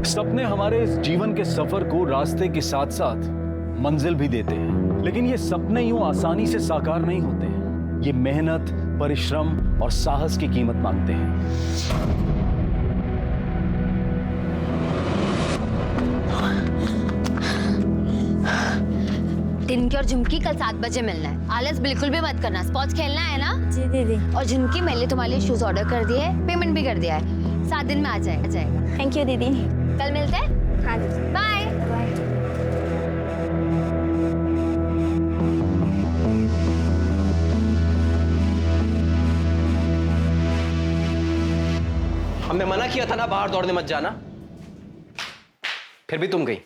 सपने हमारे इस जीवन के सफर को रास्ते के साथ साथ मंजिल भी देते हैं, लेकिन ये सपने यूं आसानी से साकार नहीं होते हैं। ये मेहनत, परिश्रम और साहस की कीमत मांगते हैं। टिनकी और झुमकी कल 7 बजे मिलना है। आलस बिल्कुल भी मत करना। स्पोर्ट्स खेलना है ना? जी दीदी। और झुमकी, मैंने तुम्हारे लिए शूज ऑर्डर कर दिए हैं, पेमेंट भी कर दिया है। 7 दिन में आ जाएगा। थैंक यू दीदी। कल मिलते हैं। हाँ दीदी। बाय। हमने मना किया था ना बाहर दौड़ने मत जाना, फिर भी तुम गई।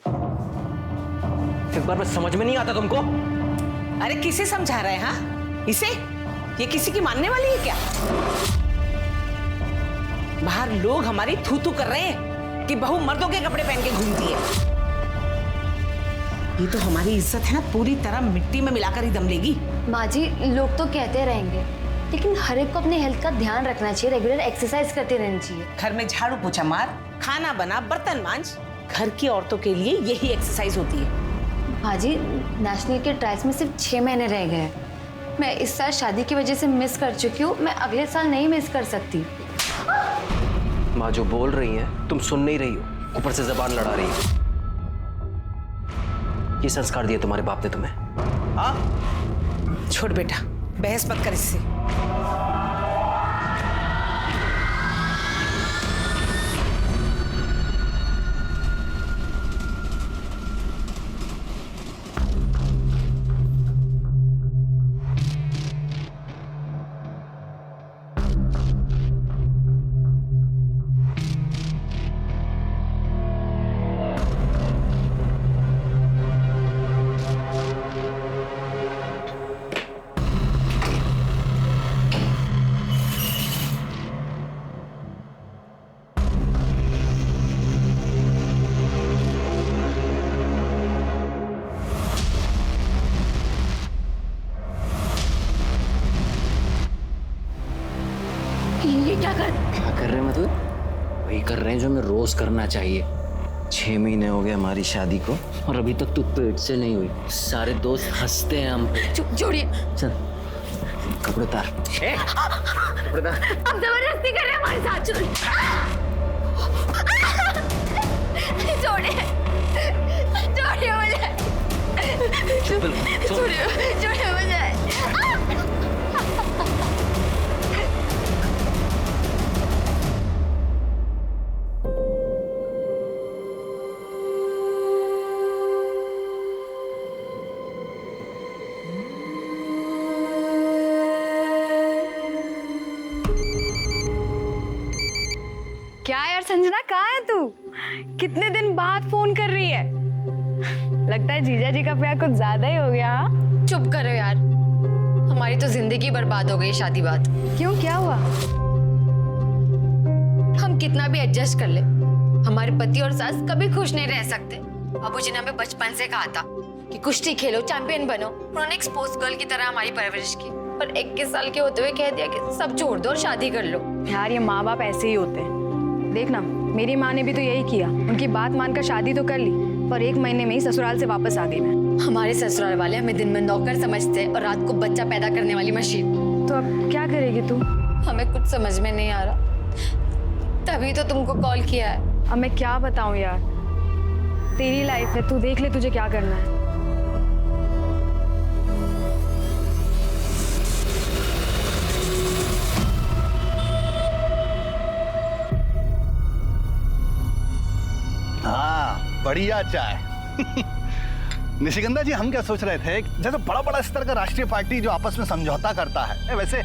एक बार में समझ में नहीं आता तुमको? अरे किसे समझा रहे हैं? हाँ, इसे? ये किसी की मानने वाली है क्या? बाहर लोग हमारी थू थू कर रहे हैं कि बहू मर्दों के कपड़े पहन के घूमती है। ये तो हमारी इज्जत है ना, पूरी तरह मिट्टी में मिलाकर ही दम लेगी। माँ जी, लोग तो कहते रहेंगे, लेकिन हर एक को अपने हेल्थ का ध्यान रखना चाहिए। रेगुलर एक्सरसाइज करते रहनी चाहिए। घर में झाड़ू पोछा मार, खाना बना, बर्तन मांज। घर की औरतों के लिए यही एक्सरसाइज होती है। माँ जी, नेशनल के ट्रायल्स में सिर्फ 6 महीने रह गए हैं। मैं इस साल शादी की वजह से मिस कर चुकी हूँ। मैं अगले साल नहीं मिस कर सकती। माँ जो बोल रही है तुम सुन नहीं रही हो, ऊपर से जबान लड़ा रही हो। ये संस्कार दिए तुम्हारे बाप ने तुम्हें? हाँ? छोड़ बेटा, बहस मत कर इससे। ये क्या कर रहे हैं मतलब? वही कर रहे हैं जो हमें रोज करना चाहिए। 6 महीने हो गए हमारी शादी को और अभी तक तू पेट से नहीं हुई। सारे दोस्त हंसते हैं हम पे। छोड़िए। चल कपड़े उतार। कपड़े उतार। अब जबरदस्ती कर रहे हैं हमारे साथ। छोड़िए, छोड़िए मुझे। छोड़िए मुझे। क्या यार संजना, कहाँ है तू? कितने दिन बाद फोन कर रही है? लगता है जीजा जी का प्यार कुछ ज्यादा ही हो गया। हाँ? चुप करो यार, हमारी तो जिंदगी बर्बाद हो गई शादी बाद। क्यों, क्या हुआ? हम कितना भी एडजस्ट कर ले, हमारे पति और सास कभी खुश नहीं रह सकते। बाबूजी ने हमें बचपन से कहा था कि कुश्ती खेलो, चैंपियन बनो। उन्होंने एक स्पोर्ट्स गर्ल की तरह हमारी परवरिश की, पर 21 साल के होते हुए कह दिया कि सब छोड़ दो और शादी कर लो। यार ये माँ बाप ऐसे ही होते हैं। देखना, मेरी माँ ने भी तो यही किया। उनकी बात मानकर शादी तो कर ली, पर 1 महीने में ही ससुराल से वापस आ गई मैं। हमारे ससुराल वाले हमें दिन में नौकर समझते और रात को बच्चा पैदा करने वाली मशीन। तो अब क्या करेगी तू? हमें कुछ समझ में नहीं आ रहा, तभी तो तुमको कॉल किया है। अब मैं क्या बताऊं यार, तेरी लाइफ है, तू देख ले तुझे क्या करना है। हाँ, बढ़िया चाय। निशिगंधा जी, हम क्या सोच रहे थे, जैसे बड़ा बड़ा स्तर का राष्ट्रीय पार्टी जो आपस में समझौता करता है, वैसे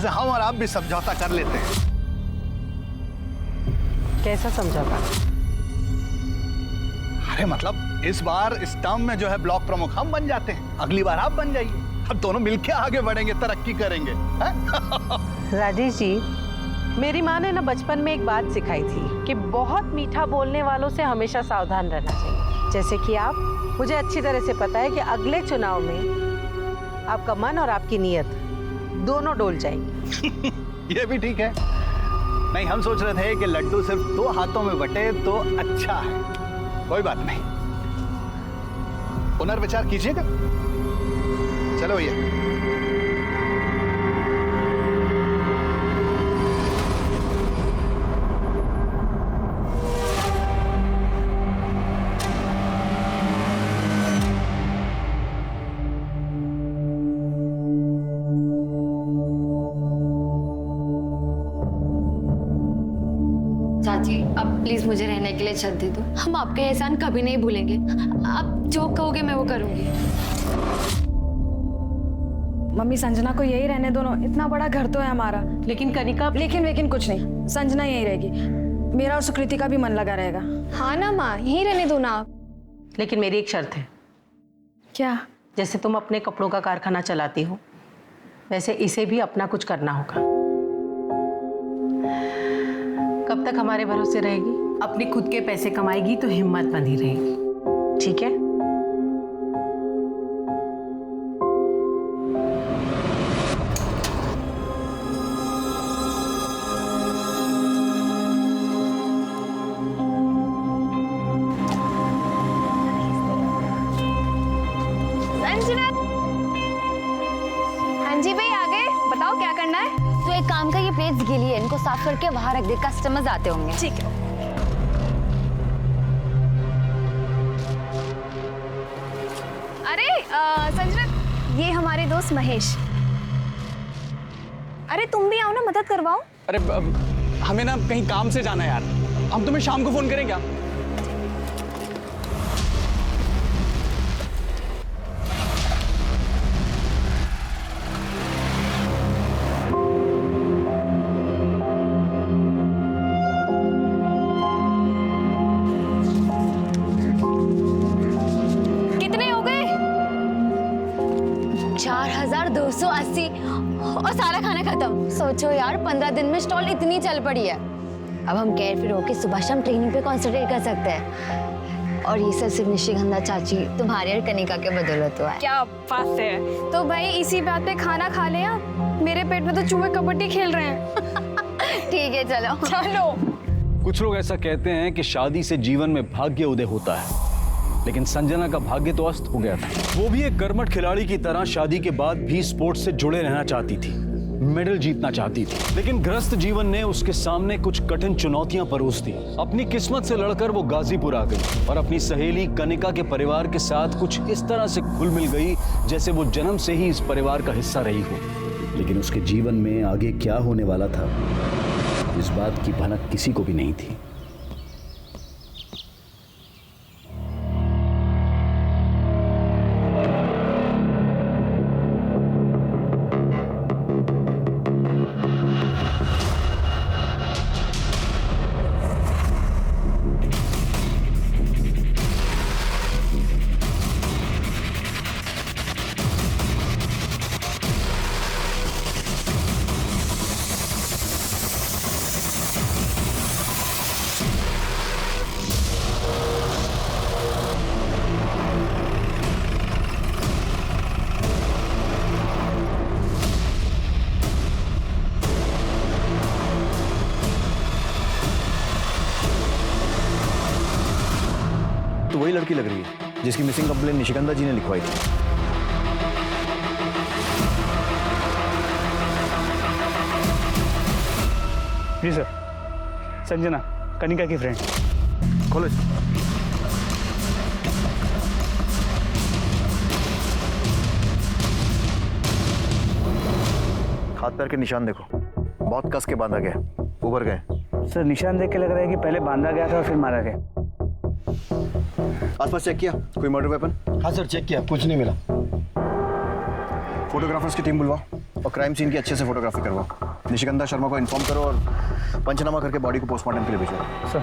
हम और आप भी समझौता कर लेते हैं। कैसा समझौता? अरे मतलब इस बार इस टर्म में जो है ब्लॉक प्रमुख हम बन जाते हैं, अगली बार आप बन जाइए। हम दोनों मिलके आगे बढ़ेंगे, तरक्की करेंगे। राजेश जी, मेरी माँ ने ना बचपन में एक बात सिखाई थी कि बहुत मीठा बोलने वालों से हमेशा सावधान रहना चाहिए। जैसे कि आप, मुझे अच्छी तरह से पता है कि अगले चुनाव में आपका मन और आपकी नीयत दोनों डोल जाएंगी। ये भी ठीक है। नहीं, हम सोच रहे थे कि लड्डू सिर्फ 2 हाथों में बटे तो अच्छा है। कोई बात नहीं, पुनर्विचार कीजिएगा। चलो भैया। चाची, अब प्लीज मुझे रहने के लिए छत दे दो। हम आपके एहसान कभी नहीं भूलेंगे। आप जो कहोगे मैं वो करूंगी। मम्मी संजना को यही रहने दो ना, इतना बड़ा घर तो है हमारा। लेकिन कनिका, लेकिन कुछ नहीं, संजना यही रहेगी। मेरा और सुकृति का भी मन लगा रहेगा। हाँ ना माँ, यहीं रहने दो ना आप। लेकिन मेरी एक शर्त है। क्या? जैसे तुम अपने कपड़ों का कारखाना चलाती हो, वैसे इसे भी अपना कुछ करना होगा। कब तक हमारे भरोसे रहेगी? अपने खुद के पैसे कमाएगी तो हिम्मत बंधी रहेगी, ठीक है? संजना! हाँ जी भाई, आ गए। बताओ क्या करना है? तो एक काम का, ये प्लेट्स गीली है, इनको साफ करके बाहर रख दे, कस्टमर्स आते होंगे। ठीक है। अरे संजना, ये हमारे दोस्त महेश। अरे तुम भी आओ ना, मदद करवाओ। अरे हमें ना कहीं काम से जाना है यार, हम तुम्हें शाम को फोन करें क्या? कितने हो गए? 4280 और सारा खाना खत्म। सोचो यार, 15 दिन में स्टॉल इतनी चल पड़ी है। अब हम केयर फ्री होकर सुबह शाम ट्रेनिंग पे कॉन्सेंट्रेट कर सकते हैं। और ये सब सिर्फ निशिगंधा चाची, तुम्हारी और कनिका के बदौलत हुआ है। क्या बात है। तो भाई इसी बात पे खाना खा ले। मेरे पेट में तो चूहे कबड्डी खेल रहे हैं। ठीक है, चलो चलो। कुछ लोग ऐसा कहते हैं कि शादी से जीवन में भाग्य उदय होता है, लेकिन संजना का भाग्य तो अस्त हो गया था। वो भी एक कर्मठ खिलाड़ी की तरह शादी के बाद भी स्पोर्ट्स से जुड़े रहना चाहती थी, मेडल जीतना चाहती थी। लेकिन ग्रस्त जीवन ने उसके सामने कुछ कठिन चुनौतियां परोस दी। अपनी किस्मत से लड़कर वो गाजीपुर आ गई और अपनी सहेली कनिका के परिवार के साथ कुछ इस तरह से घुल मिल गई जैसे वो जन्म से ही इस परिवार का हिस्सा रही हो। लेकिन उसके जीवन में आगे क्या होने वाला था, इस बात की भनक किसी को भी नहीं थी। तो वही लड़की लग रही है जिसकी मिसिंग कंप्लेन निशिगंधा जी ने लिखवाई थी। जी सर, संजना, कनिका की फ्रेंड। खोलो इसको। हाथ पैर के निशान देखो, बहुत कस के बांधा गया, उभर गए। सर, निशान देख के लग रहा है कि पहले बांधा गया था और फिर मारा गया। आसपास चेक किया, कोई मर्डर वेपन? हाँ सर, चेक किया, कुछ नहीं मिला। फोटोग्राफर्स की टीम बुलवाओ और क्राइम सीन की अच्छे से फोटोग्राफी करवाओ। निशिगंधा शर्मा को इन्फॉर्म करो और पंचनामा करके बॉडी को पोस्टमार्टम के लिए भेजो। सर।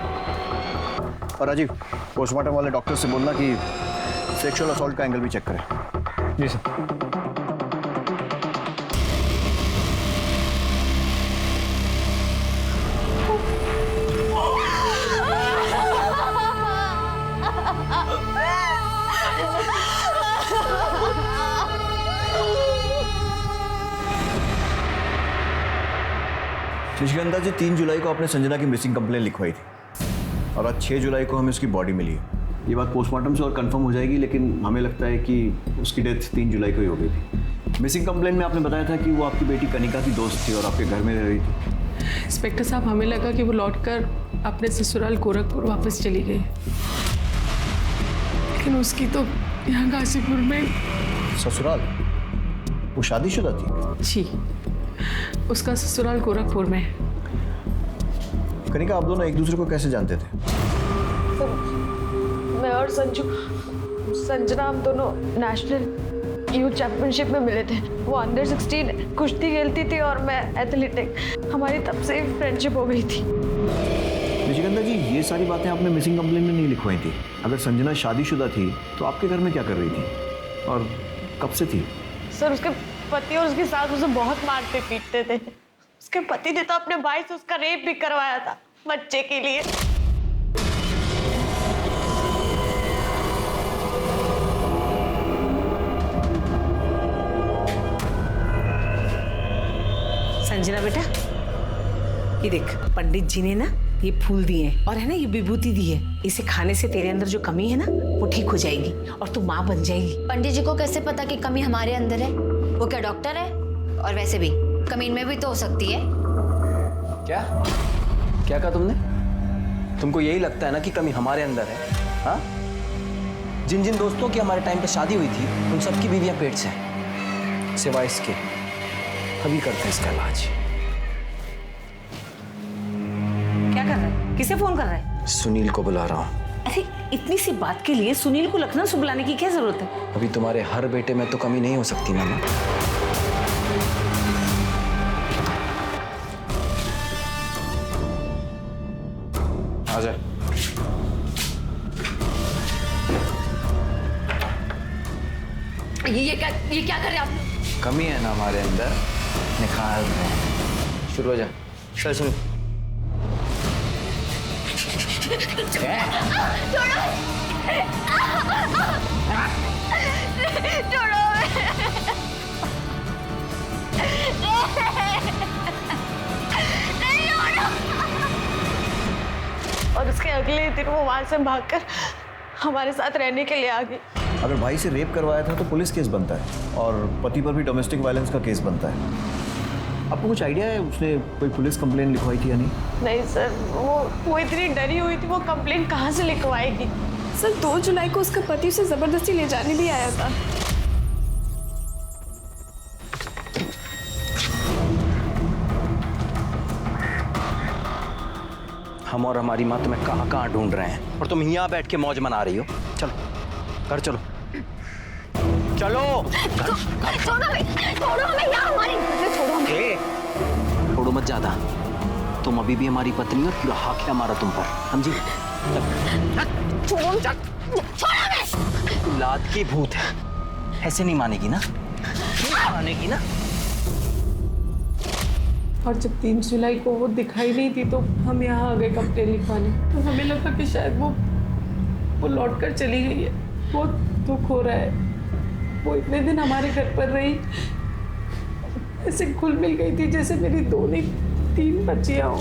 और राजीव, पोस्टमार्टम वाले डॉक्टर से बोलना कि सेक्सुअल असॉल्ट का एंगल भी चेक करें। जी सर। निशिकांता जी, 3 जुलाई को आपने संजना की मिसिंग कंप्लेन लिखवाई थी और आज 6 जुलाई को हमें उसकी बॉडी मिली है। ये बात पोस्टमार्टम से और कंफर्म हो जाएगी, लेकिन हमें लगता है कि उसकी डेथ 3 जुलाई को ही हो गई थी। मिसिंग कंप्लेन में आपने बताया था कि वो आपकी बेटी कनिका की दोस्त थी और आपके घर में रह रही थी। इंस्पेक्टर साहब, हमें लगा कि वो लौटकर अपने ससुराल गोरखपुर वापस चली गई, लेकिन उसकी तो यहाँ गाजीपुर में। ससुराल? वो शादीशुदा थी? जी, उसका ससुराल गोरखपुर में है। कनिका, आप दोनों एक दूसरे को कैसे जानते थे? मैं और संजना हम दोनों नेशनल यूथ चैंपियनशिप में मिले थे। वो अंडर 16 कुश्ती खेलती थी और मैं एथलेटिक। हमारी तब से फ्रेंडशिप हो गई थी। निशिकांता जी, ये सारी बातें आपने मिसिंग कंप्लेन में नहीं लिखवाई थी। अगर संजना शादीशुदा थी तो आपके घर में क्या कर रही थी और कब से थी? सर, उसके पति और उसकी सास उसे बहुत मारते पीटते थे। उसके पति ने तो अपने भाई से उसका रेप भी करवाया था बच्चे के लिए। संजना बेटा, ये देख, पंडित जी ने ना ये फूल दिए हैं और है ना ये विभूति दी है। इसे खाने से तेरे अंदर जो कमी है ना वो ठीक हो जाएगी और तू माँ बन जाएगी। पंडित जी को कैसे पता कि कमी हमारे अंदर है? वो क्या डॉक्टर है? और वैसे भी कमी इनमें भी तो हो सकती है। क्या क्या कहा तुमने? तुमको यही लगता है ना कि कमी हमारे अंदर है? हाँ, जिन जिन दोस्तों की हमारे टाइम पे शादी हुई थी उन सबकी बीवियां पेट से हैं, सिवाय इसके। अभी करते हैं इसका इलाज। क्या कर रहा है? किसे फोन कर रहा है? सुनील को बुला रहा हूँ। अरे इतनी सी बात के लिए सुनील को लखनऊ से बुलाने की क्या जरूरत है? अभी तुम्हारे हर बेटे में तो कमी नहीं हो सकती ना माँ। आजा। ये क्या कर रहे हैं आप लोग? कमी है ना हमारे अंदर, निकाल रहे हैं। शुरू हो जा। चल सुनो। और उसके अगले दिन वो वहां से भागकर हमारे साथ रहने के लिए आ गई। अगर भाई से रेप करवाया था तो पुलिस केस बनता है और पति पर भी डोमेस्टिक वायलेंस का केस बनता है। आपको कुछ आइडिया है उसने कोई पुलिस कंप्लेन लिखवाई थी या नहीं? नहीं सर, वो इतनी डरी हुई थी, वो कंप्लेन कहाँ से लिखवाएगी? सर 2 जुलाई को उसका पति उसे जबरदस्ती ले जाने भी आया था। हम और हमारी माँ तुम्हें कहाँ कहाँ ढूंढ रहे हैं और तुम यहाँ बैठ के मौज मना रही हो। चलो घर चलो, चलो। छोड़ो हमें यार, हमारी छोड़ो हमें। छोड़ो मत ज्यादा, तुम अभी भी हमारी पत्नी और पूरा हक है हमारा तुम पर, समझी? छोड़ो तू लात की भूत है, ऐसे नहीं मानेगी ना? नहीं मानेगी ना? और जब 3 जुलाई को वो दिखाई नहीं थी तो हम यहाँ आ गए कंप्लेन लिखवाने। तो हमें लगा कि शायद वो लौट कर चली गई है। बहुत दुख हो रहा है। वो इतने दिन हमारे घर पर रही, ऐसे घुल मिल गई थी जैसे मेरी 2 नहीं 3 बच्चियां हो।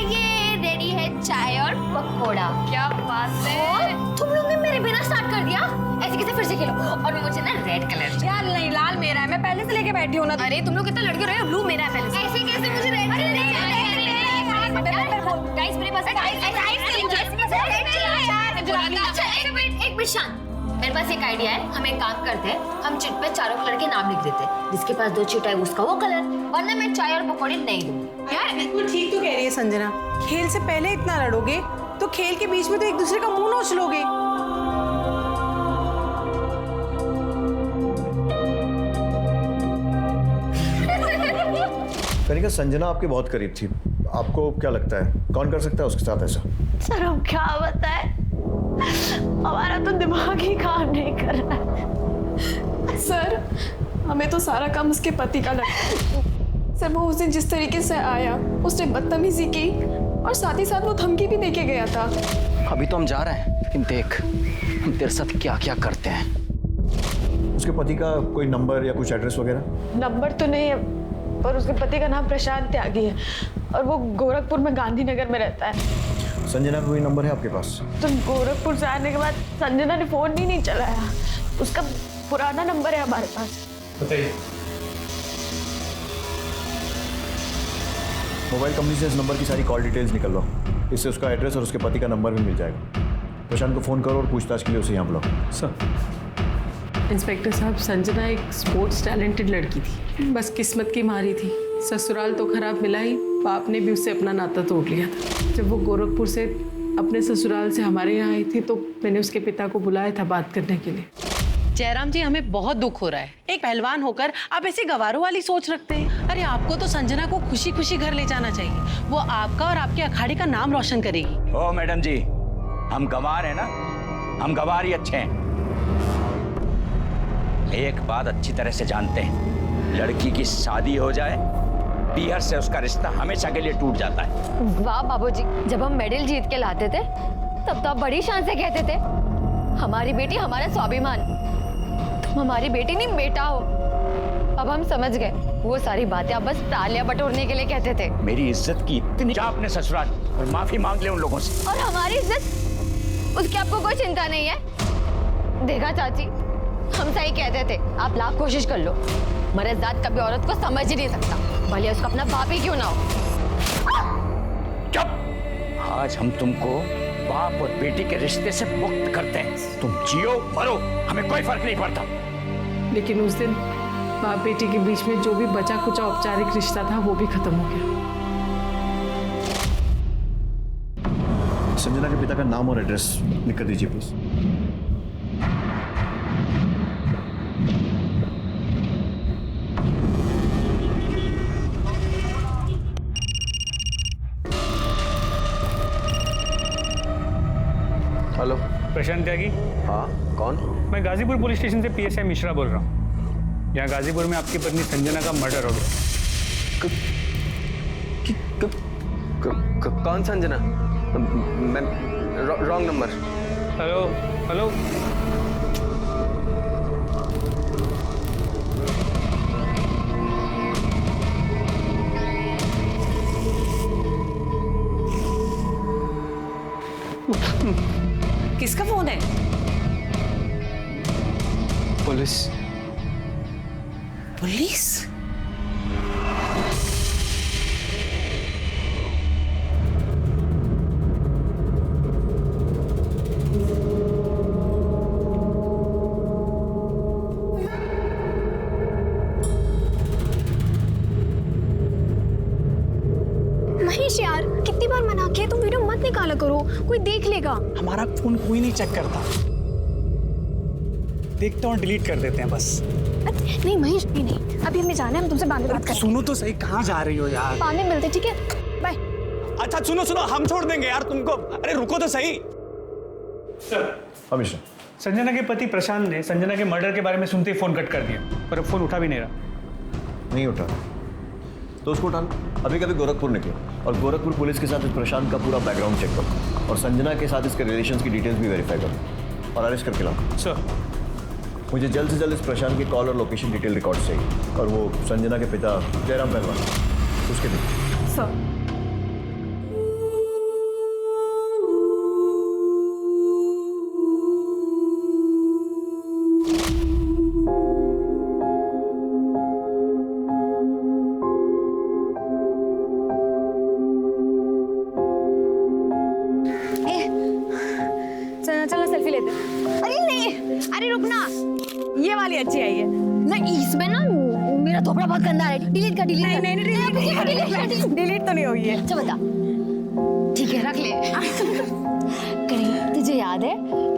ये रेडी है चाय और पकौड़ा। क्या बात है, तुम लोग ने मेरे बिना स्टार्ट कर दिया। ऐसे कैसे फिर से खेलो? और मुझे ना रेड कलर। यार नहीं, लाल मेरा है, मैं पहले से लेके बैठी हूँ ना। अरे तुम लोग कितना लड़के रहे हो, ब्लू मेरा है पहले से। ऐसे कैसे मुझे रेड कलर? गाइस मेरे पास एक मिनट शांत। मेरे पास एक आइडिया है, हम एक काम करते हैं, हम चिट पे चारों कलर के नाम लिख देते हैं। जिसके पास 2 चिट है उसका वो कलर, वरना मैं चाय और पकौड़े नहीं दूंगी। यार बिल्कुल ठीक तो कह रही है संजना। खेल से पहले इतना लड़ोगे तो खेल के बीच में तो एक दूसरे का मुंह नोच लोगे। कनिका, संजना आपके बहुत करीब थी। आपको क्या लगता है कौन कर सकता है उसके साथ ऐसा? सर हम क्या बताएं, हमारा तो दिमाग ही काम नहीं कर रहा है। सर हमें तो सारा काम उसके पति का लगता है। सर वो उस दिन जिस तरीके से आया, उसने बदतमीजी की और साथ ही साथ वो धमकी भी देके गया था। अभी तो हम जा रहे हैं, लेकिन देख हम तेरे साथ क्या क्या करते हैं। उसके पति का कोई नंबर या कुछ एड्रेस वगैरह? नंबर तो नहीं है, पर उसके पति का नाम प्रशांत त्यागी है और वो गोरखपुर में गांधीनगर में रहता है। संजना का कोई नंबर है आपके पास? तो गोरखपुर से आने के बाद संजना ने फोन ही नहीं चलाया। उसका पुराना नंबर है हमारे पास। बताइए। मोबाइल कंपनी से इस नंबर की सारी कॉल डिटेल्स निकलवाओ, इससे उसका एड्रेस और उसके पति का नंबर भी मिल जाएगा। प्रशांत को फ़ोन करो और पूछताछ के लिए उसे यहाँ बुलाओ। सर। इंस्पेक्टर साहब, संजना एक स्पोर्ट्स टैलेंटेड लड़की थी, बस किस्मत की मारी थी। ससुराल तो खराब मिला ही, बाप ने भी उससे अपना नाता तोड़ लिया था। जब वो गोरखपुर से अपने ससुराल से हमारे यहाँ आई थी तो मैंने उसके पिता को बुलाया था बात करने के लिए। जयराम जी, हमें बहुत दुख हो रहा है। एक पहलवान होकर आप ऐसी गवारों वाली सोच रखते हैं। अरे आपको तो संजना को खुशी खुशी घर ले जाना चाहिए। वो आपका और आपके अखाड़े का नाम रोशन करेगी। ओ मैडम जी, हम गंवार हैं ना, हम गंवार ही अच्छे हैं। एक बात अच्छी तरह से जानते हैं, लड़की की शादी हो जाए, पीहर से उसका रिश्ता हमेशा के लिए टूट जाता है। वाह बाबूजी, जब हम मेडल जीत के लाते थे तब तो आप बड़ी शान से कहते थे हमारी बेटी हमारा स्वाभिमान, तुम हमारी बेटी नहीं बेटा हो। अब हम समझ गए, वो सारी बातें आप बस तालियां बटोरने के लिए कहते थे। मेरी इज्जत की इतनी जा अपने ससुराल और माफी मांग ले उन लोगों से। और हमारी इज्जत, उसकी आपको कोई चिंता नहीं है? देखा चाची, हम सही कहते थे। आप लाख कोशिश कर लो, मर्द कभी औरत को समझ ही नहीं सकता, भले उसका अपना बाप ही क्यों ना हो। चुप! आज हम तुमको बाप और बेटी के रिश्ते से मुक्त करते हैं। तुम जियो मरो, हमें कोई फर्क नहीं पड़ता। लेकिन उस दिन बाप बेटी के बीच में जो भी बचा कुचा औपचारिक रिश्ता था वो भी खत्म हो गया। संजना के पिता का नाम और एड्रेस लिख कर दीजिए प्लीज। हेलो। प्रशांत त्यागी। हाँ, कौन? मैं गाजीपुर पुलिस स्टेशन से PSI मिश्रा बोल रहा हूँ। यहाँ गाजीपुर में आपकी पत्नी संजना का मर्डर हो गया। कौन संजना? मैं रॉन्ग नंबर। Hello hello. किसका फोन है? पुलिस। पुलिस? महेश यार, कितनी बार मना किया, तुम वीडियो मत निकाला करो, कोई देख लेगा। हमारा फोन कोई नहीं चेक करता, देखते हैं और डिलीट कर देते हैं बस। नहीं महेश, नहीं, अभी हमें जाना है, हम तुमसे बाद में बात करेंगे। सुनो तो सही, कहाँ जा रही हो यार? बाद में मिलते, ठीक है, बाय। अच्छा सुनो सुनो, हम छोड़ देंगे यार तुमको। अरे रुको तो सही। हमेशा संजना के पति प्रशांत ने संजना के मर्डर के बारे में सुनते ही फोन कट कर दिया, पर अब फोन उठा भी नहीं रहा। नहीं उठा तो उसको उठा लो। अभी कभी गोरखपुर निकलो और गोरखपुर पुलिस के साथ इस प्रशांत का पूरा बैकग्राउंड चेक करो और संजना के साथ इसके रिलेशंस की डिटेल्स भी वेरीफाई करो और अरेस्ट करके लाओ। सर, मुझे जल्द से जल्द इस प्रशांत की कॉल और लोकेशन डिटेल रिकॉर्ड चाहिए और वो संजना के पिता जयराम पहलवान, उसके भी। सर चलो सेल्फी लेते हैं। अरे नहीं, अरे रुकना, ये वाली अच्छी आई है। नहीं इसमें ना मेरा थोपड़ा बहुत गंदा है। डिलीट कर, डिलीट कर। नहीं डिलीट तो नहीं हुई है। अच्छा बता, ठीक है रख ले। कहीं तुझे याद है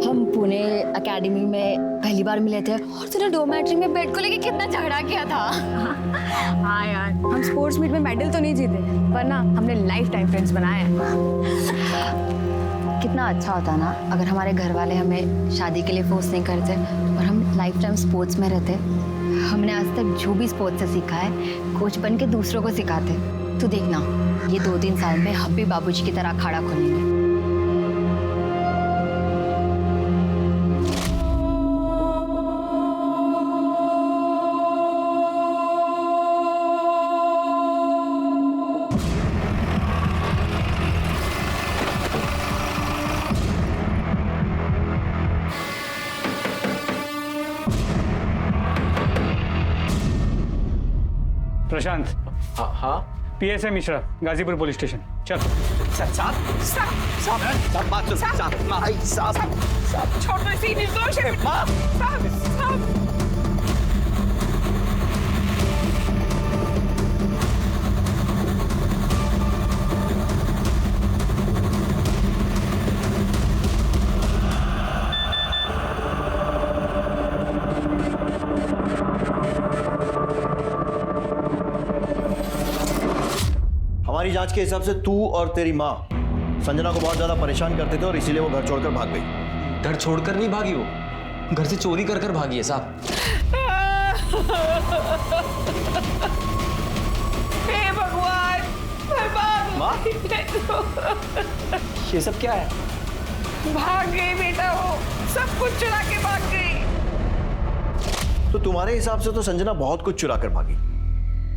हम पुणे एकेडमी में पहली बार मिले थे और तूने डोमेट्री में बेड को लेके कितना झगड़ा किया था? हाँ यार, हम स्पोर्ट्स मीट में मेडल तो नहीं जीते पर ना हमने लाइफ टाइम फ्रेंड्स बनाए हैं। कितना अच्छा होता ना अगर हमारे घर वाले हमें शादी के लिए फोर्स नहीं करते और हम लाइफ टाइम स्पोर्ट्स में रहते। हमने आज तक जो भी स्पोर्ट्स से सीखा है कोच बन के दूसरों को सिखाते। तो देखना ये 2-3 साल में हम भी बाबूजी की तरह अखाड़ा खोलेंगे। प्रशांत। हाँ PSA Mishra, Ghazipur police station. चल। छोड़ दो इसे, निर्दोष है। साहब। हमारी जांच के हिसाब से तू और तेरी माँ संजना को बहुत ज्यादा परेशान करते थे और इसीलिए वो घर छोड़कर भाग गई। घर छोड़कर नहीं भागी, वो घर से चोरी कर कर भागी है साहब। हे भगवान, माँ? ये सब क्या है? भाग गई बेटा, वो सब कुछ चुरा के भाग गई। तो तुम्हारे हिसाब से तो संजना बहुत कुछ चुरा कर भागी,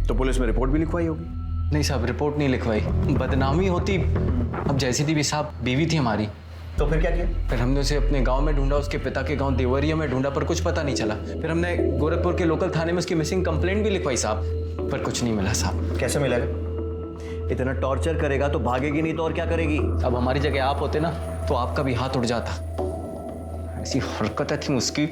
तो पुलिस में रिपोर्ट भी लिखवाई होगी। नहीं साहब, रिपोर्ट नहीं लिखवाई, बदनामी होती। अब जैसी थी भी साहब, बीवी थी हमारी। तो फिर क्या किया? फिर हमने उसे अपने गांव में ढूंढा, उसके पिता के गांव देवरिया में ढूंढा, पर कुछ पता नहीं चला। फिर हमने गोरखपुर के लोकल थाने में उसकी मिसिंग कंप्लेंट भी लिखवाई साहब, पर कुछ नहीं मिला साहब। कैसे मिलेगा? इतना टॉर्चर करेगा तो भागेगी नहीं तो और क्या करेगी? अब हमारी जगह आप होते ना तो आपका भी हाथ उठ जाता। ऐसी हरकतें थी उसकी।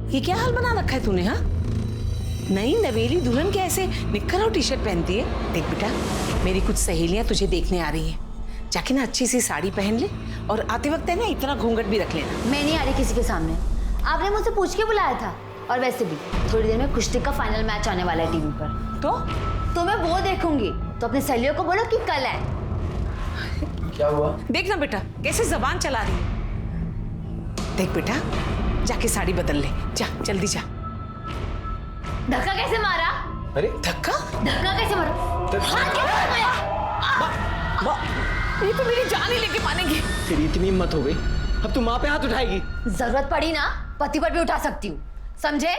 ये क्या हाल बना रखा है तूने? हाँ, नई नवेली दुल्हन के ऐसे निक्कर और टी शर्ट पहनती है। देख बेटा, मेरी कुछ सहेलियां तुझे देखने आ रही हैं, जाके ना अच्छी सी साड़ी पहन ले और आते वक्त है ना इतना घूंघट भी रख लेना। मैं नहीं आ रही किसी के सामने, आपने मुझसे पूछ के बुलाया था। और वैसे भी थोड़ी देर में कुश्ती का फाइनल मैच आने वाला है टीवी पर, तो मैं वो देखूंगी। तो अपनी सहेलियों को बोलो कि कल है। क्या हुआ? देख ना बेटा कैसे जबान चला रही है। देख बेटा, जाके साड़ी बदल ले, जा जल्दी जा। धक्का कैसे मारा? अरे धक्का कैसे मारा? हाथ कैसे मारा? ये तो मेरी जान ही लेके मानेंगे। तेरी इतनी हिम्मत हो गई, अब तू माँ पे हाथ उठाएगी? जरूरत पड़ी ना पति पर भी उठा सकती हूँ, समझे?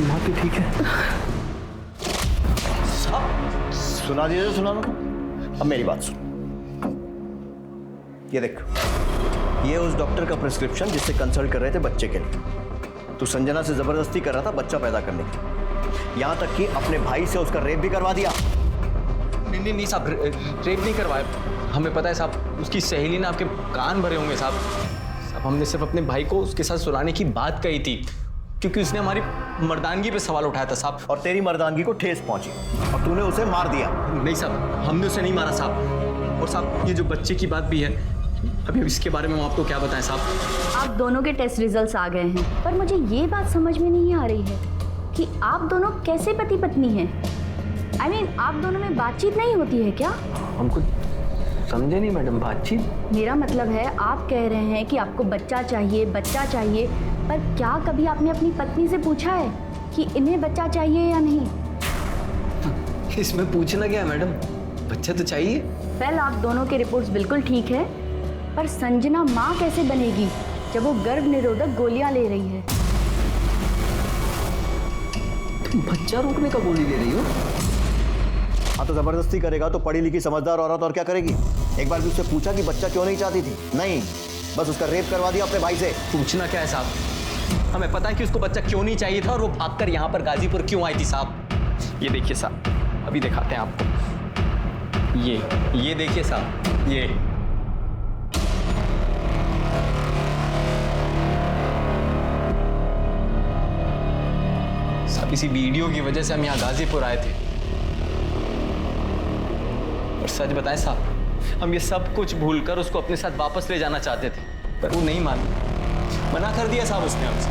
माँ तो ठीक है। सुना दिया तो सुना दो। अब मेरी बात सुन, ये देख, ये उस डॉक्टर का प्रिस्क्रिप्शन जिससे कंसल्ट कर रहे थे बच्चे के लिए। तू संजना से जबरदस्ती कर रहा था बच्चा पैदा करने की, यहां तक कि अपने भाई से उसका रेप भी करवा दिया। नहीं साहब, रेप नहीं करवाया। हमें पता है साहब, उसकी सहेली ने आपके कान भरे होंगे साहब। हमने सिर्फ अपने भाई को उसके साथ सुलाने की बात कही थी, क्योंकि उसने हमारी मर्दानगी पे सवाल उठाया था साहब। और तेरी मर्दानगी को ठेस पहुंची और तूने उसे मार दिया। नहीं साहब, हमने उसे नहीं मारा साहब। और साहब, ये जो बच्चे की बात भी है, अभी इसके बारे में हम आपको क्या बताएं साहब? आप दोनों के टेस्ट रिजल्ट्स आ गए हैं, पर मुझे ये बात समझ में नहीं आ रही है कि आप दोनों कैसे पति पत्नी हैं। I mean, आप दोनों में बातचीत नहीं होती है क्या? हमको समझे नहीं मैडम, बातचीत? मेरा मतलब है, आप कह रहे हैं कि आपको बच्चा चाहिए, पर क्या कभी आपने अपनी पत्नी से पूछा है कि इन्हें बच्चा चाहिए या नहीं? इसमें पूछना क्या है मैडम, बच्चा तो चाहिए। वेल, आप दोनों के रिपोर्ट्स बिल्कुल ठीक है, पर संजना माँ कैसे बनेगी जब वो गर्भ निरोधक गोलियां ले रही है? तुम बच्चा रोकने का गोली ले रही हो? हाँ, तो जबरदस्ती करेगा तो पढ़ी लिखी समझदार औरत और क्या करेगी? एक बार भी उससे पूछा कि बच्चा क्यों नहीं चाहती थी? नहीं, बस उसका रेप करवा दिया अपने भाई से। पूछना क्या है साहब, हमें पता है कि उसको बच्चा क्यों नहीं चाहिए था और वो भागकर यहाँ पर गाजीपुर क्यों आई थी साहब। ये देखिए साहब, अभी दिखाते हैं आपको। ये देखिए साहब, ये साहब, इसी वीडियो की वजह से हम यहाँ गाजीपुर आए थे। और सच बताएं साहब, हम ये सब कुछ भूलकर उसको अपने साथ वापस ले जाना चाहते थे, पर वो नहीं मानी, मना कर दिया साहब उसने हमसे।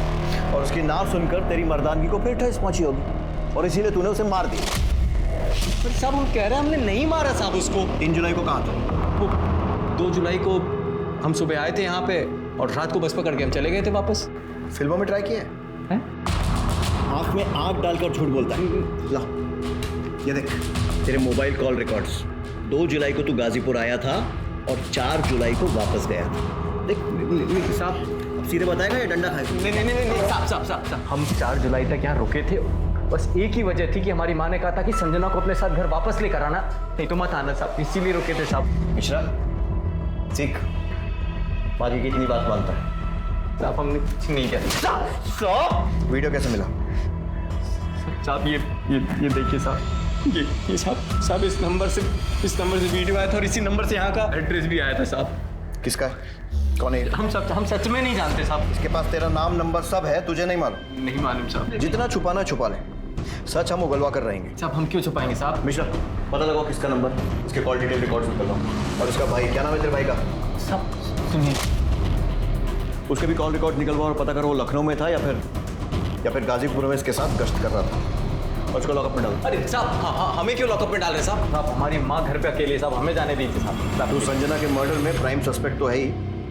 और उसकी ना सुनकर तेरी मर्दानगी को फिर ठेस पहुंची होगी और इसीलिए तूने उसे मार दिया। पर साहब, हम कह रहे हैं हमने नहीं मारा साहब उसको। 3 जुलाई को कहा था? वो 2 जुलाई को हम सुबह आए थे यहाँ पे और रात को बस पकड़ के हम चले गए थे वापस। फिल्मों में ट्राई किया है? आंख में आंख डालकर झूठ बोलता है। ला, ये देख, तेरे मोबाइल कॉल रिकॉर्ड्स। 2 जुलाई को तू गाजीपुर आया था और 4 जुलाई को वापस गया था। देख साहब, सीधे बताएगा या डंडा खाएगा? नहीं नहीं नहीं नहीं साहब, हम 4 जुलाई तक यहाँ रुके थे। बस एक ही वजह थी कि हमारी माँ ने कहा था कि संजना को अपने साथ घर वापस लेकर आना, नहीं तो मत आना साहब, इसीलिए रुके थे साहब। मिश्रा, सीख, माँ की कितनी बात मानता है? साहब हमने कुछ नहीं किया। साहब वीडियो कैसे मिला? साहब ये देखिए साहब, ये साहब इस नंबर से वीडियो आया था और इसी नंबर से यहाँ का एड्रेस भी आया था साहब। किसका है? कौन है? हम सच में नहीं जानते साहब। इसके पास तेरा नाम नंबर सब है, तुझे नहीं मालूम? नहीं मालूम साहब। जितना छुपाना छुपा ले, सच हम उगलवा कर रहेंगे। साहब हम क्यों छुपाएंगे साहब? मिश्रा, पता लगाओ किसका नंबर, इसके कॉल डिटेल रिकॉर्ड्स निकल लो। और इसका भाई, क्या नाम है तेरे भाई का? साहब सुनिए, उसके भी कॉल रिकॉर्ड निकलवा और पता करो वो लखनऊ में था या फिर गाजीपुर में इसके साथ गश्त कर रहा था। और उसको लॉकअप में डाल। अरे साहब हाँ, हमें क्यों लॉकअप में डाल रहे साहब? साहब हमारी माँ घर पे अकेले, साहब हमें जाने दीजिए साहब। तू संजना के मर्डर में प्राइम सस्पेक्ट तो है ही,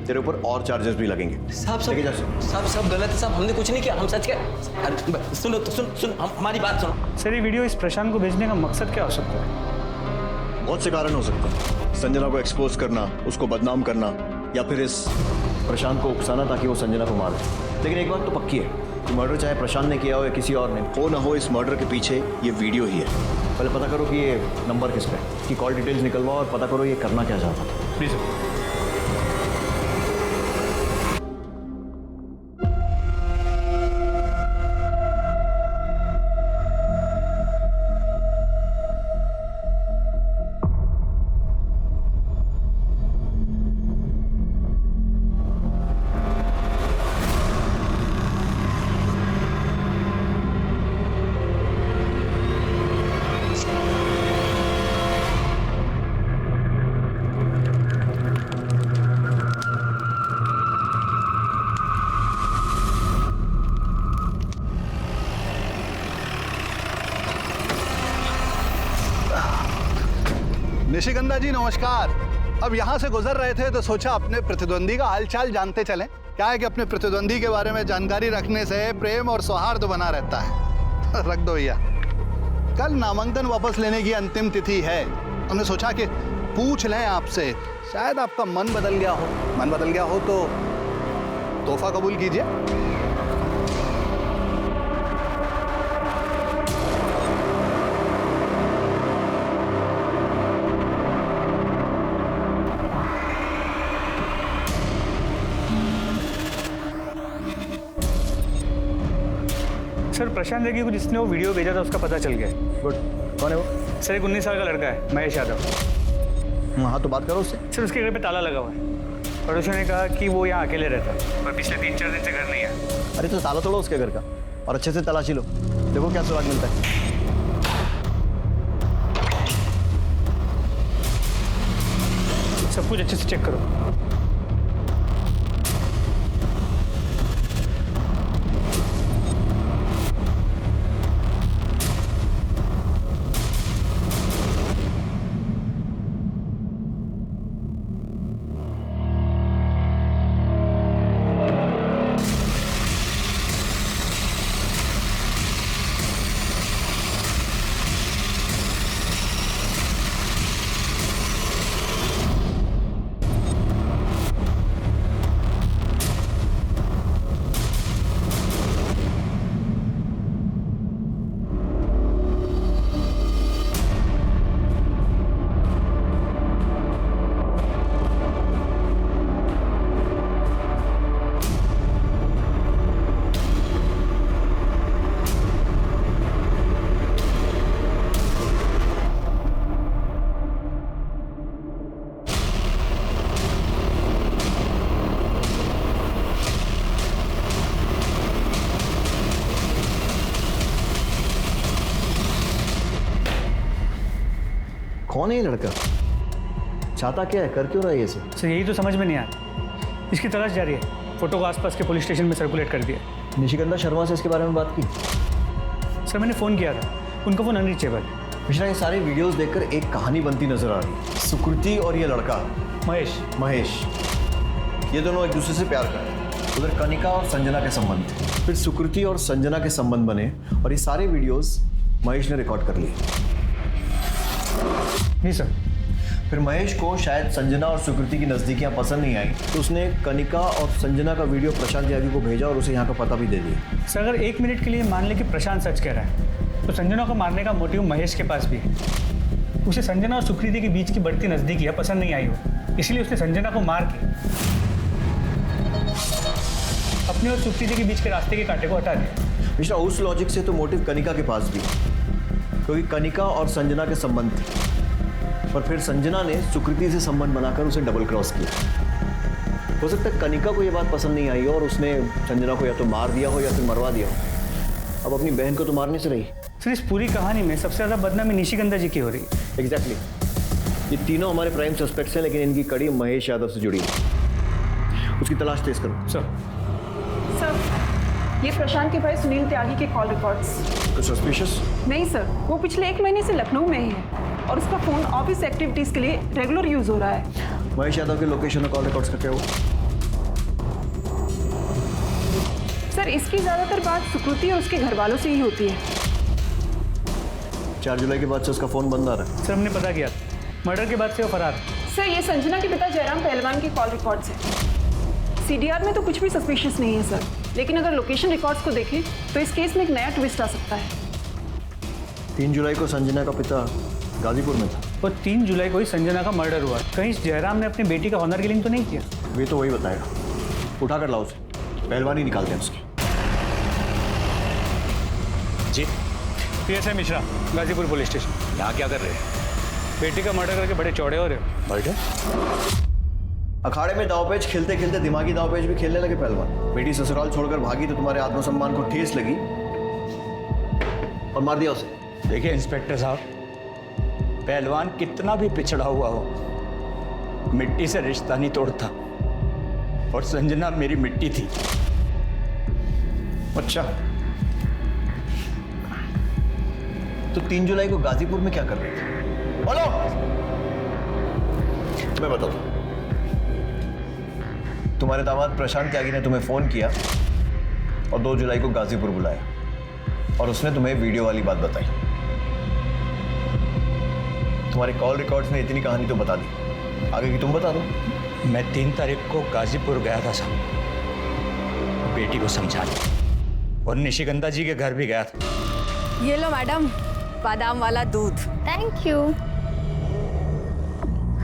तेरे ऊपर और चार्जेस भी लगेंगे। साहब सब गलत है साहब, हमने कुछ नहीं किया, हम सच के। सुनो तो सुन हमारी बात सुनो। सर ये वीडियो इस प्रशांत को भेजने का मकसद क्या हो सकता है? बहुत से कारण हो सकते हैं। संजना को एक्सपोज करना, उसको बदनाम करना, या फिर इस प्रशांत को उकसाना ताकि वो संजना को मार दे। लेकिन एक बात तो पक्की है कि मर्डर चाहे प्रशांत ने किया हो या किसी और ने, हो ना हो इस मर्डर के पीछे ये वीडियो ही है। पहले पता करो कि ये नंबर किसका है, इसकी कॉल डिटेल्स निकलवाओ और पता करो ये करना क्या चाहता था। प्लीज। निशिगंधा जी नमस्कार। अब यहाँ से गुजर रहे थे तो सोचा अपने प्रतिद्वंदी का हालचाल जानते चलें। क्या है कि अपने प्रतिद्वंदी के बारे में जानकारी रखने से प्रेम और सौहार्द बना रहता है। रख दो भैया। कल नामांकन वापस लेने की अंतिम तिथि है। हमने सोचा कि पूछ लें आपसे, शायद आपका मन बदल गया हो। मन बदल गया हो तो तोहफा कबूल कीजिए। सर प्रशांत देखिए को जिसने वो वीडियो भेजा था उसका पता चल गया। गुड। कौन है वो? सर एक 19 साल का लड़का है, महेश यादव। हाँ तो बात करो उससे। सर उसके घर पे ताला लगा हुआ है। पड़ोसियों ने कहा कि वो यहाँ अकेले रहता है और पिछले 3-4 दिन से घर नहीं है। अरे तो ताला तोड़ो उसके घर का और अच्छे से तलाशी लो, देखो क्या सुराग मिलता है। सब कुछ अच्छे से चेक करो। कौन है ये लड़का? चाहता क्या है, कर क्यों रहा है ये सब? सर यही तो समझ में नहीं आया। इसकी तलाश जारी है। फोटो को आसपास के पुलिस स्टेशन में सर्कुलेट कर दिया। निशिगंधा शर्मा से इसके बारे में बात की? सर मैंने फ़ोन किया था, उनका फ़ोन अनरीचेबल है। मिश्रा, ये सारे वीडियोस देखकर एक कहानी बनती नजर आ रही है। सुकृति और ये लड़का महेश, ये दोनों एक दूसरे से प्यार कर रहे हैं। उधर कनिका और संजना के संबंध थे, फिर सुकृति और संजना के संबंध बने और ये सारे वीडियोस महेश ने रिकॉर्ड कर लिए। नहीं सर, फिर महेश को शायद संजना और सुकृति की नज़दीकियाँ पसंद नहीं आई, तो उसने कनिका और संजना का वीडियो प्रशांत त्यागी को भेजा और उसे यहाँ का पता भी दे दिया। सर अगर 1 मिनट के लिए मान ले कि प्रशांत सच कह रहा है, तो संजना को मारने का मोटिव महेश के पास भी है। उसे संजना और सुकृति के बीच की बढ़ती नज़दीकियाँ पसंद नहीं आई हो, इसलिए उसने संजना को मार के अपने और सुकृति के बीच के रास्ते के कांटे को हटा दिया। मिश्रा, उस लॉजिक से तो मोटिव कनिका के पास भी है, क्योंकि कनिका और संजना के संबंध थे, पर फिर संजना ने सुकृति से संबंध बनाकर उसे डबल क्रॉस किया। हो सकता है कनिका को यह बात पसंद नहीं आई हो और उसने संजना को या तो मार दिया हो या फिर मरवा दिया हो। अब अपनी बहन को तो मारने से रही। सर इस पूरी कहानी में सबसे ज़्यादा बदनामी निशिगंधा जी की हो रही है। एग्जैक्टली, ये तीनों हमारे प्राइम सस्पेक्ट्स हैं, लेकिन इनकी कड़ी महेश यादव से जुड़ी है। उसकी तलाश तेज करो। सर ये प्रशांत के भाई सुनील त्यागी के कॉल रिकॉर्ड्स। कुछ सस्पिशियस? नहीं सर, वो पिछले 1 महीने से लखनऊ में ही है और उसका फोन ऑफिस एक्टिविटीज के लिए रेगुलर यूज हो रहा है। महेश यादव के लोकेशन और कॉल रिकॉर्ड्स का क्या हुआ? सर इसकी ज्यादातर बात सुकृति और उसके घर वालों से ही होती है। 4 जुलाई के बाद से उसका फोन बंद आ रहा है। सर हमने पता किया, मर्डर के बाद से वो फरार है। सर ये संजना के पिता जयराम पहलवान के कॉल रिकॉर्ड्स हैं। सीडीआर में तो कुछ भी सस्पिशियस नहीं है सर, लेकिन अगर लोकेशन रिकॉर्ड्स को देखें तो इस केस में एक नया ट्विस्ट आ सकता है। 3 जुलाई को संजना का पिता गाजीपुर में था और 3 जुलाई को ही संजना का मर्डर हुआ। कहीं जयराम ने अपनी बेटी का ऑनर किलिंग तो नहीं किया? वे तो वही बताएगा। उठा कर लाओ उसे, पहलवानी निकालते हैं उसकी। जी PSI Mishra, Ghazipur police station. यहाँ क्या कर रहे हैं? बेटी का मर्डर करके बड़े चौड़े हो रहे हो। मर्डर? अखाड़े में दावपेच खेलते खेलते दिमागी दावपेच भी खेलने लगे पहलवान। बेटी ससुराल छोड़कर भागी तो तुम्हारे आत्मसम्मान को ठेस लगी और मार दिया उसे। देखिए इंस्पेक्टर साहब, पहलवान कितना भी पिछड़ा हुआ हो, मिट्टी से रिश्ता नहीं तोड़ता, और संजना मेरी मिट्टी थी। अच्छा, तो 3 जुलाई को गाजीपुर में क्या कर रहे थे? बोलो, मैं बताता हूं। तुम्हारे दामाद प्रशांत त्यागी ने तुम्हें फोन किया और 2 जुलाई को गाजीपुर बुलाया और उसने तुम्हें वीडियो वाली बात बताई। तुम्हारे कॉल रिकॉर्ड्स ने इतनी कहानी तो बता दी, आगे की तुम बता दो। मैं 3 तारीख को गाजीपुर गया था साहब, बेटी को समझाने, और निशिगंधा जी के घर भी गया था। ये लो मैडम, बादाम वाला दूध। Thank you.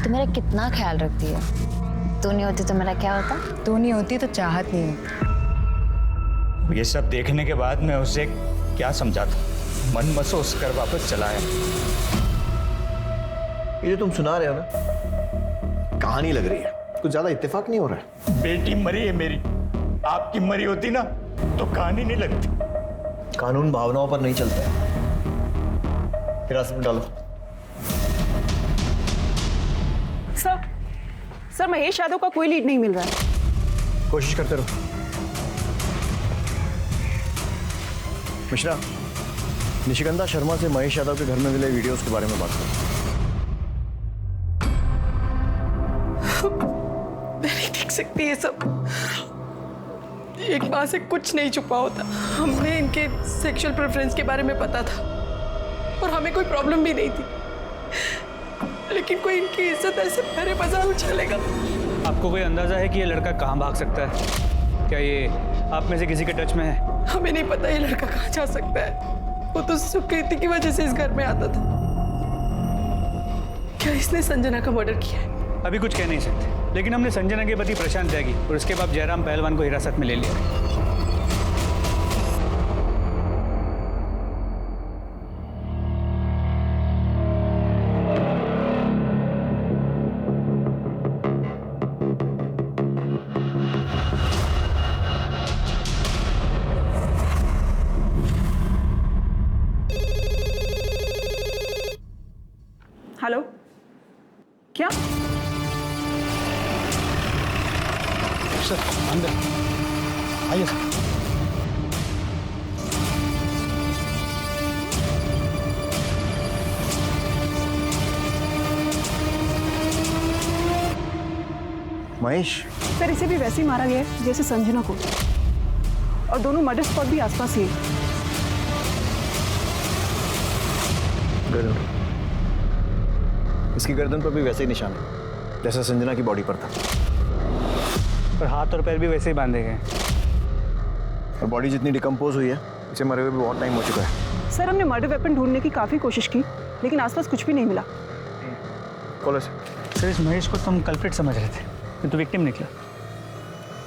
तू मेरा कितना ख्याल रखती है। तू नहीं होती तो मेरा क्या होता? तू नहीं होती तो चाहत नहीं होती। ये सब देखने के बाद मैं उसे क्या समझाता, मन महसूस कर वापस चला आया। ये जो तुम सुना रहे हो ना, कहानी लग रही है, कुछ ज्यादा इत्तेफाक नहीं हो रहा है। बेटी मरी है मेरी, आपकी मरी होती ना तो कहानी नहीं लगती। कानून भावनाओं पर नहीं चलता है। हिरासत में डालो। सर महेश यादव का कोई लीड नहीं मिल रहा है। कोशिश करते रहो। मिश्रा, निशिगंधा शर्मा से महेश यादव के घर में मिले वीडियोस के बारे में बात करो। मैं नहीं देख सकती ये सब। एक माँ से कुछ नहीं छुपा होता। हमने इनके सेक्सुअल प्रेफरेंस के बारे में पता था और हमें कोई प्रॉब्लम भी नहीं थी, लेकिन कोई इनकी इज्जत ऐसे मेरे मजाल उछालेगा। आपको कोई अंदाजा है कि ये लड़का कहाँ भाग सकता है? क्या ये आप में से किसी के टच में है? हमें नहीं पता ये लड़का कहाँ जा सकता है। वो तो सुकृति की वजह से इस घर में आता था। क्या इसने संजना का मर्डर किया है? अभी कुछ कह नहीं सकते, लेकिन हमने संजना के पति प्रशांत त्यागी और उसके बाद जयराम पहलवान को हिरासत में ले लिया। हेलो, क्या? सर अंदर आइए सर। महेश, सर इसे भी वैसे ही मारा गया है जैसे संजना को, और दोनों मर्डर स्पॉट भी आसपास ही है। इसकी गर्दन पर भी वैसे ही निशान है जैसा संजना की बॉडी पर था, और हाथ और पैर भी वैसे ही बांधे गए। और बॉडी जितनी डिकम्पोज हुई है, इसे मरे हुए भी बहुत टाइम हो चुका है। सर हमने मर्डर वेपन ढूंढने की काफ़ी कोशिश की, लेकिन आसपास कुछ भी नहीं मिला। कॉलेज सर, इस महेश को तुम कल्प्रिट समझ रहे थे, ये तो विक्टिम निकला।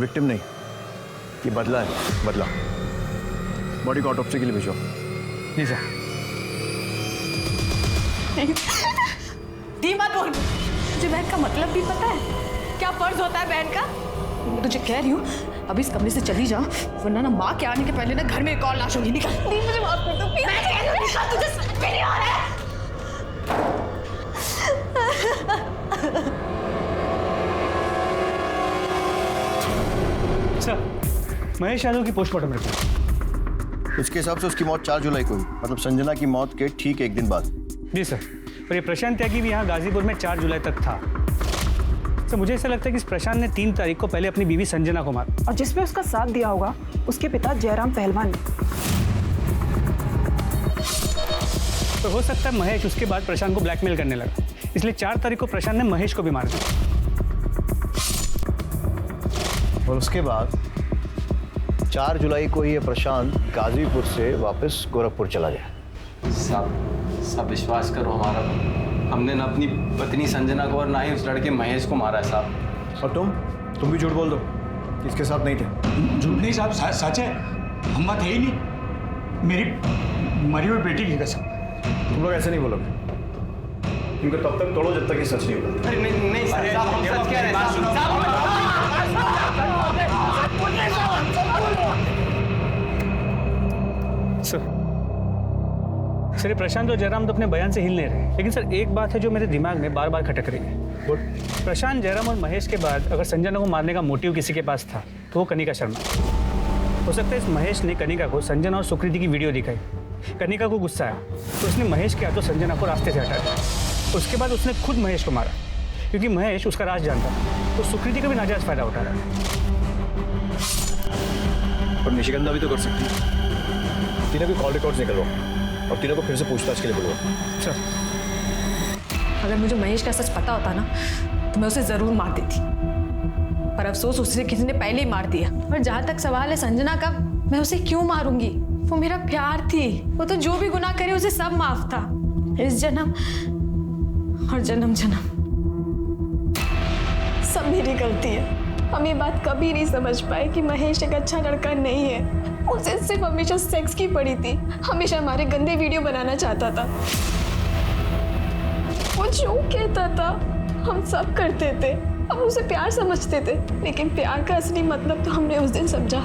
विक्टिम नहीं, ये बदला है, बदला। बॉडी को ऑटोप्सी के लिए भेजो। जी सर। दी मत बोल, तुझे बहन का मतलब भी पता है? क्या फर्ज होता है बहन का? मैं तुझे कह रही हूँ अभी इस कमरे से चली जा, वरना ना माँ के आने के पहले ना घर में एक और लाश होगी। निकल। दी मुझे माफ कर दो प्लीज। मैं कह रही हूँ निकल, तुझे समझ में नहीं आ रहा है। सर, महेश यादव की पोस्टमार्टम रिपोर्ट। उसके हिसाब से उसकी मौत 4 जुलाई को हुई, मतलब संजना की मौत के ठीक एक दिन बाद। जी सर, और ये प्रशांत त्यागी भी यहाँ गाजीपुर में 4 जुलाई तक था। सर, मुझे ऐसा लगता है कि इस प्रशांत ने 3 तारीख को पहले अपनी बीवी संजना को मारा, और जिसमें उसका साथ दिया होगा उसके पिता जयराम पहलवान ने। तो हो सकता है महेश उसके बाद प्रशांत को ब्लैकमेल करने लगा, इसलिए 4 तारीख को प्रशांत ने महेश को भी मार दिया। और उसके बाद 4 जुलाई को ये प्रशांत गाजीपुर से वापस गोरखपुर चला गया। साहब विश्वास करो हमारा, हमने ना अपनी पत्नी संजना को और ना ही उस लड़के महेश को मारा है साहब। और तुम भी झूठ बोल दो, इसके साथ नहीं थे। झूठ नहीं साहब, सच है। हम थे ही नहीं, मेरी मरी हुई बेटी की कसम। तुम लोग ऐसे नहीं बोलोगे, इनको तब तक तोड़ो जब तक ये सच नहीं होगा। नहीं साहब, हम सच कह रहे हैं। सर, प्रशांत और जयराम तो अपने बयान से हिल नहीं रहे, लेकिन सर एक बात है जो मेरे दिमाग में बार बार खटक रही है। प्रशांत, जयराम और महेश के बाद अगर संजना को मारने का मोटिव किसी के पास था तो वो कनिका शर्मा। हो सकता है इस महेश ने कनिका को संजना और सुकृति की वीडियो दिखाई, कनिका को गुस्सा आया तो उसने महेश के हाथों संजना को रास्ते से हटा दिया। उसके बाद उसने खुद महेश को मारा, क्योंकि महेश उसका राज जानता था, तो सुकृति का भी नाजायज फायदा उठा रहा है। और निशिगंधा भी तो कर सकती है। तीनों की कॉल रिकॉर्ड्स निकलवाओ और तीनों को फिर से पूछताछ के लिए बुलवाओ। सर, अगर मुझे महेश का सच पता होता ना तो मैं उसे जरूर मार देती, पर अफसोस उसे किसी ने पहले ही मार दिया। और जहाँ तक सवाल है संजना का, मैं उसे क्यों मारूंगी? वो मेरा प्यार थी, वो तो जो भी गुनाह करे उसे सब माफ था। इस जन्म और जन्म जन्म सब मेरी गलती है। हम ये बात कभी नहीं समझ पाए कि महेश एक अच्छा लड़का नहीं है। उसे सिर्फ हमेशा सेक्स की पड़ी थी, हमेशा हमारे गंदे वीडियो बनाना चाहता था। वो जो कहता था हम सब करते थे, हम उसे प्यार समझते थे, लेकिन प्यार का असली मतलब तो हमने उस दिन समझा।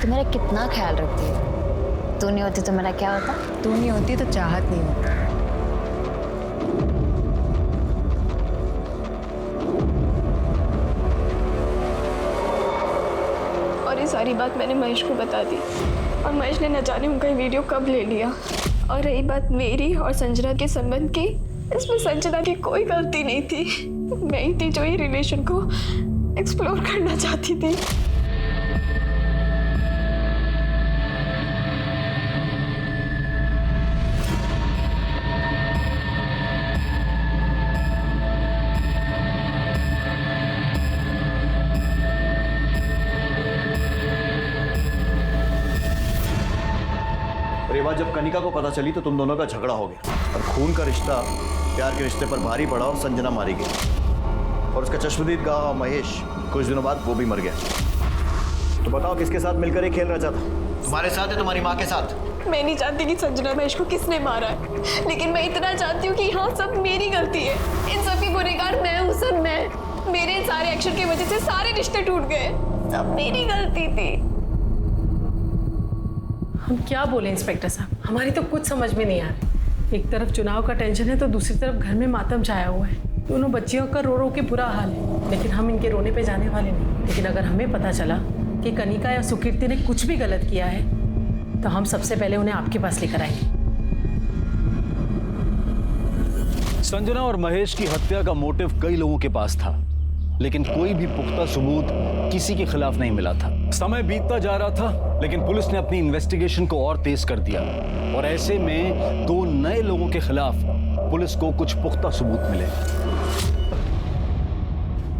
तू मेरा कितना ख्याल रखती है। तू नहीं होती तो मेरा क्या होता? तू नहीं होती तो चाहत नहीं होती। और ये सारी बात मैंने महेश को बता दी, और महेश ने न जाने उनका वीडियो कब ले लिया। और रही बात मेरी और संजना के संबंध की, इसमें संजना की कोई गलती नहीं थी। मैं ही थी जो ये रिलेशन को एक्सप्लोर करना चाहती थी। ये बात जब कनिका को पता चली तो तुम दोनों का झगड़ा हो गया और खून का रिश्ता प्यार के रिश्ते पर भारी पड़ा और संजना मारी गई। और उसका चश्मदीद गांव महेश कुछ दिनों बाद वो भी मर गया। तो बताओ किसके साथ मिलकर ये खेल रचा था? तुम्हारे साथ है, तुम्हारी माँ के साथ? मैं नहीं जानती कि संजना महेश को किसने मारा है, लेकिन मैं इतना जानती हूँ कि यहाँ सब मेरी गलती है। इन सब की गुनहगार मैं हूँ, सब मैं। मेरे सारे एक्शन की वजह से सारे रिश्ते टूट गए, सब मेरी गलती थी। हम क्या बोले इंस्पेक्टर साहब, हमारी तो कुछ समझ में नहीं आ रही। एक तरफ चुनाव का टेंशन है तो दूसरी तरफ घर में मातम छाया हुआ है। दोनों बच्चियों का रो रो के बुरा हाल है, लेकिन हम इनके रोने पे जाने वाले नहीं। लेकिन अगर हमें पता चला कि कनिका या सुकीर्ति ने कुछ भी गलत किया है तो हम सबसे पहले उन्हें आपके पास लेकर आएंगे। संजना और महेश की हत्या का मोटिव कई लोगों के पास था, लेकिन कोई भी पुख्ता सबूत किसी के खिलाफ नहीं मिला था। समय बीतता जा रहा था, लेकिन पुलिस ने अपनी इन्वेस्टिगेशन को और तेज कर दिया और ऐसे में 2 नए लोगों के खिलाफ पुलिस को कुछ पुख्ता सबूत मिले।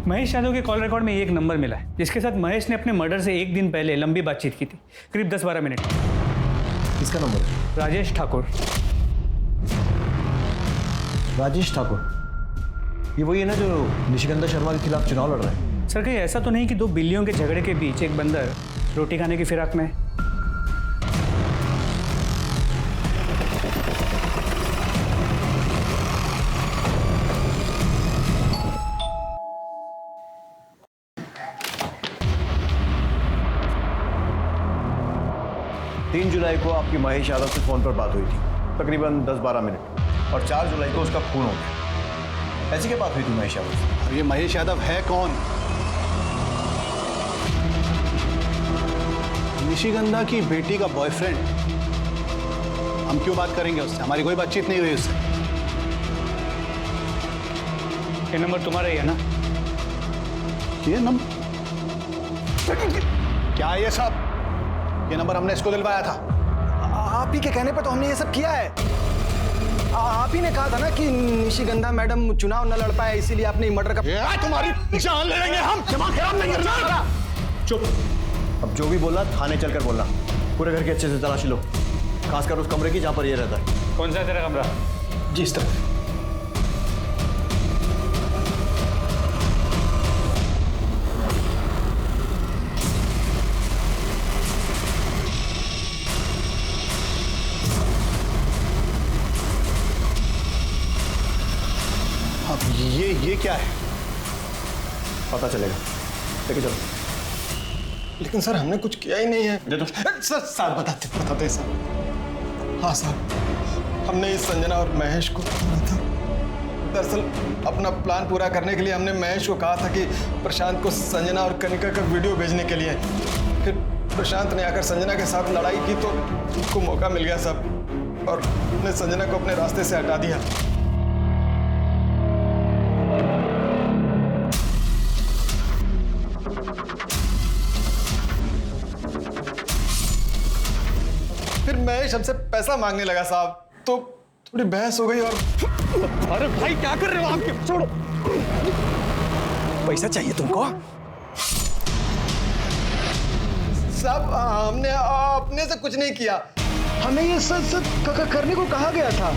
महेश यादव के कॉल रिकॉर्ड में एक नंबर मिला है जिसके साथ महेश ने अपने मर्डर से एक दिन पहले लंबी बातचीत की थी, करीब 10-12 मिनट। किसका नंबर है? राजेश ठाकुर। राजेश ठाकुर, ये वही है ना जो निशिगंधा शर्मा के खिलाफ चुनाव लड़ रहा है? सर, कहीं ऐसा तो नहीं कि 2 बिल्लियों के झगड़े के बीच एक बंदर रोटी खाने की फिराक में है? जुलाई को आपकी महेश यादव से फोन पर बात हुई थी, तकरीबन 10-12 मिनट, और 4 जुलाई को उसका खून हो गया। ऐसी क्या बात हुई थी महेश यादव से? अब ये महेश यादव है कौन? निशिगंधा की बेटी का बॉयफ्रेंड। हम क्यों बात करेंगे उससे? हमारी कोई बातचीत नहीं हुई उससे। ये नंबर तुम्हारा ही है ना? ये नंबर क्या है ये सब? ये नंबर हमने इसको दिलवाया था। आप ही के कहने पर तो हमने ये सब किया है। आप ही ने कहा था ना कि निशिगंधा मैडम चुनाव न लड़ पाए, इसीलिए आपने मर्डर का। तुम्हारी जान ले लेंगे हम, दिमाग खराब नहीं करना। चुप। अब जो भी बोला थाने चलकर बोलना। पूरे घर की अच्छे से तलाशी लो, खासकर उस कमरे की जहां पर ये रहता है। कौन सा है तेरा कमरा? जी इस तरफ। ये क्या है? पता चलेगा, लेके चलो। लेकिन सर हमने कुछ किया ही नहीं है। दे दो। सर बताते सर। हाँ सर, हमने इस संजना और महेश को मारा था। दरअसल अपना प्लान पूरा करने के लिए हमने महेश को कहा था कि प्रशांत को संजना और कनिका का वीडियो भेजने के लिए। फिर प्रशांत ने आकर संजना के साथ लड़ाई की तो उनको मौका मिल गया सब, और उसने संजना को अपने रास्ते से हटा दिया। फिर महेश हमसे पैसा मांगने लगा साहब, तो थोड़ी बहस हो गई। और अरे भाई क्या कर रहे हो आप? छोड़ो। पैसा चाहिए तुमको? साहब हमने अपने से कुछ नहीं किया, हमें ये सब करने को कहा गया था।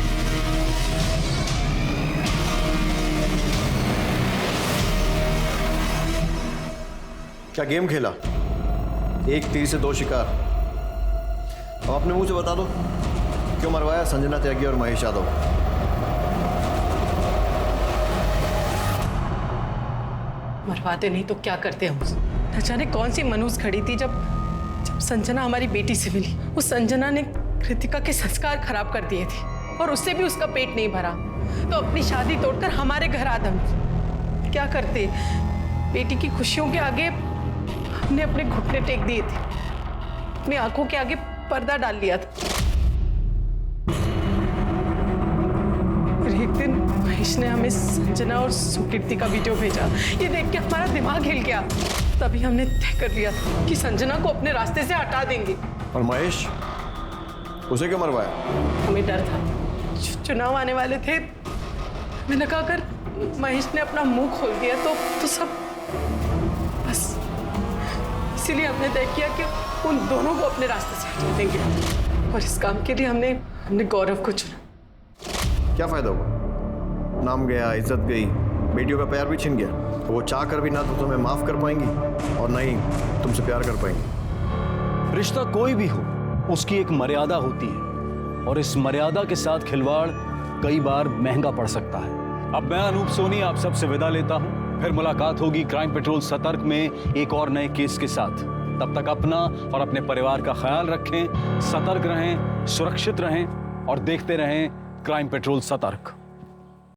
क्या गेम खेला? एक तीर से 2 शिकार। अब अपने मुंह से बता दो, क्यों मरवाया संजना त्यागी और महेश यादव? मरवाते नहीं तो क्या करते हम? न जाने कौन सी मनूस खड़ी थी जब संजना हमारी बेटी से मिली। उस संजना ने कृतिका के संस्कार खराब कर दिए थे, और उससे भी उसका पेट नहीं भरा, तो अपनी शादी तोड़कर हमारे घर आदम। क्या करते? बेटी की खुशियों के आगे हमने अपने घुटने टेक दिए थे, अपनी आंखों के आगे पर्दा डाल लिया था। फिर एक दिन महेश ने हमें संजना और सुकीर्ति का वीडियो भेजा। ये देख के हमारा दिमाग हिल गया। तभी हमने तय कर लिया था कि संजना को अपने रास्ते से हटा देंगे। और महेश, उसे क्यों मरवाया? हमें डर था, चुनाव आने वाले थे। मैंने कहा अगर महेश ने अपना मुंह खोल दिया तो सब बस। इसीलिए हमने तय किया कि उन दोनों को अपने रास्ते से हटा देंगे, और इस काम के लिए हमने गौरव को चुना। क्या फायदा हुआ? नाम गया, इज्जत गई, बेटियों का प्यार भी छिन गया। तो वो चाह कर भी ना तो तुम्हें माफ कर पाएंगी और ना ही तुमसे प्यार कर पाएंगी। रिश्ता कोई भी हो, उसकी एक मर्यादा होती है, और इस मर्यादा के साथ खिलवाड़ कई बार महंगा पड़ सकता है। अब मैं अनूप सोनी आप सबसे विदा लेता हूं। फिर मुलाकात होगी क्राइम पेट्रोल सतर्क में एक और नए केस के साथ। तब तक अपना और अपने परिवार का ख्याल रखें, सतर्क रहें, सुरक्षित रहें और देखते रहें क्राइम पेट्रोल सतर्क।